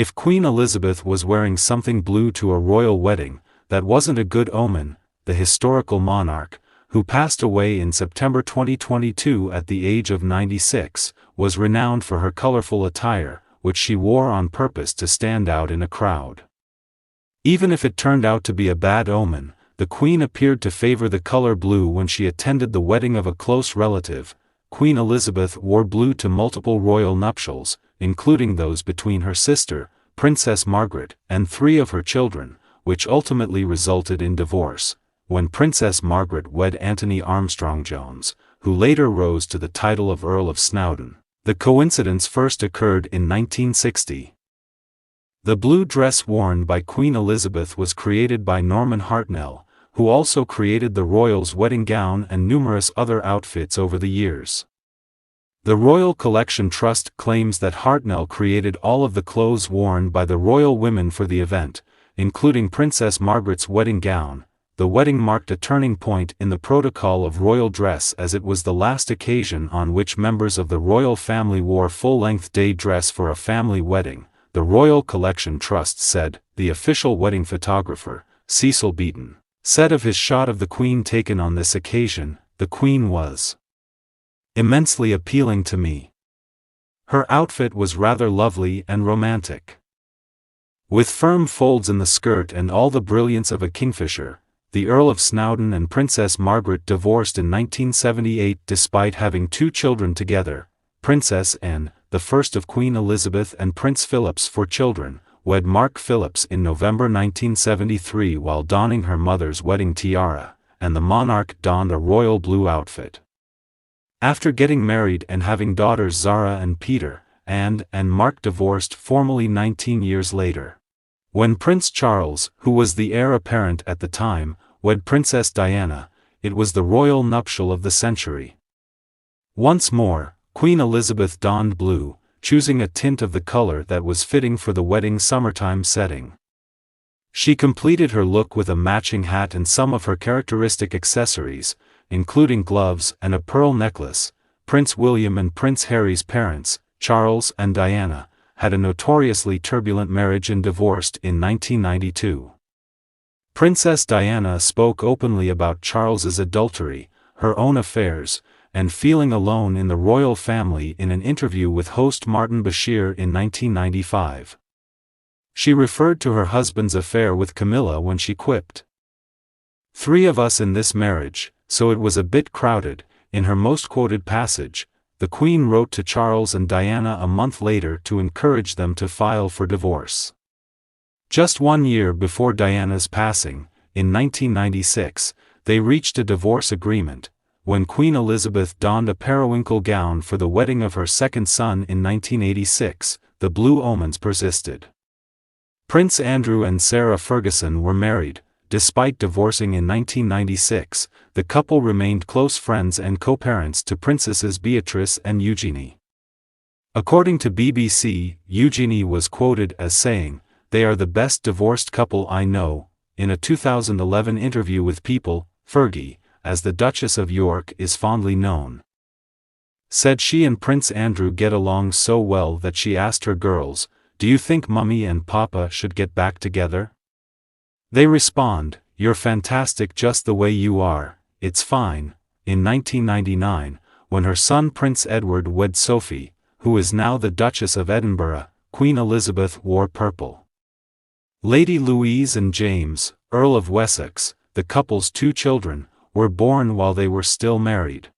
If Queen Elizabeth was wearing something blue to a royal wedding, that wasn't a good omen. The historical monarch, who passed away in September 2022 at the age of 96, was renowned for her colorful attire, which she wore on purpose to stand out in a crowd. Even if it turned out to be a bad omen, the Queen appeared to favor the color blue when she attended the wedding of a close relative. Queen Elizabeth wore blue to multiple royal nuptials, including those between her sister, Princess Margaret, and 3 of her children, which ultimately resulted in divorce, when Princess Margaret wed Antony Armstrong-Jones, who later rose to the title of Earl of Snowdon. The coincidence first occurred in 1960. The blue dress worn by Queen Elizabeth was created by Norman Hartnell, who also created the royals' wedding gown and numerous other outfits over the years. The Royal Collection Trust claims that Hartnell created all of the clothes worn by the royal women for the event, including Princess Margaret's wedding gown. The wedding marked a turning point in the protocol of royal dress, as it was the last occasion on which members of the royal family wore full-length day dress for a family wedding, the Royal Collection Trust said. The official wedding photographer, Cecil Beaton, said of his shot of the Queen taken on this occasion, "The Queen was immensely appealing to me. Her outfit was rather lovely and romantic. With firm folds in the skirt and all the brilliance of a kingfisher." The Earl of Snowdon and Princess Margaret divorced in 1978 despite having 2 children together. Princess Anne, the first of Queen Elizabeth and Prince Philip's 4 children, wed Mark Phillips in November 1973 while donning her mother's wedding tiara, and the monarch donned a royal blue outfit. After getting married and having daughters Zara and Peter, Anne and Mark divorced formally 19 years later. When Prince Charles, who was the heir apparent at the time, wed Princess Diana, it was the royal nuptial of the century. Once more, Queen Elizabeth donned blue, choosing a tint of the color that was fitting for the wedding's summertime setting. She completed her look with a matching hat and some of her characteristic accessories, including gloves and a pearl necklace. Prince William and Prince Harry's parents, Charles and Diana, had a notoriously turbulent marriage and divorced in 1992. Princess Diana spoke openly about Charles's adultery, her own affairs, and feeling alone in the royal family in an interview with host Martin Bashir in 1995. She referred to her husband's affair with Camilla when she quipped, "3 of us in this marriage, so it was a bit crowded." In her most quoted passage, the Queen wrote to Charles and Diana a month later to encourage them to file for divorce. Just 1 year before Diana's passing, in 1996, they reached a divorce agreement. When Queen Elizabeth donned a periwinkle gown for the wedding of her second son in 1986, the blue omens persisted. Prince Andrew and Sarah Ferguson were married. Despite divorcing in 1996, the couple remained close friends and co-parents to Princesses Beatrice and Eugenie. According to BBC, Eugenie was quoted as saying, "They are the best divorced couple I know." In a 2011 interview with People, Fergie, as the Duchess of York is fondly known, said she and Prince Andrew get along so well that she asked her girls, "Do you think Mummy and Papa should get back together?" They respond, "You're fantastic just the way you are, it's fine." In 1999, when her son Prince Edward wed Sophie, who is now the Duchess of Edinburgh, Queen Elizabeth wore purple. Lady Louise and James, Earl of Wessex, the couple's 2 children, were born while they were still married.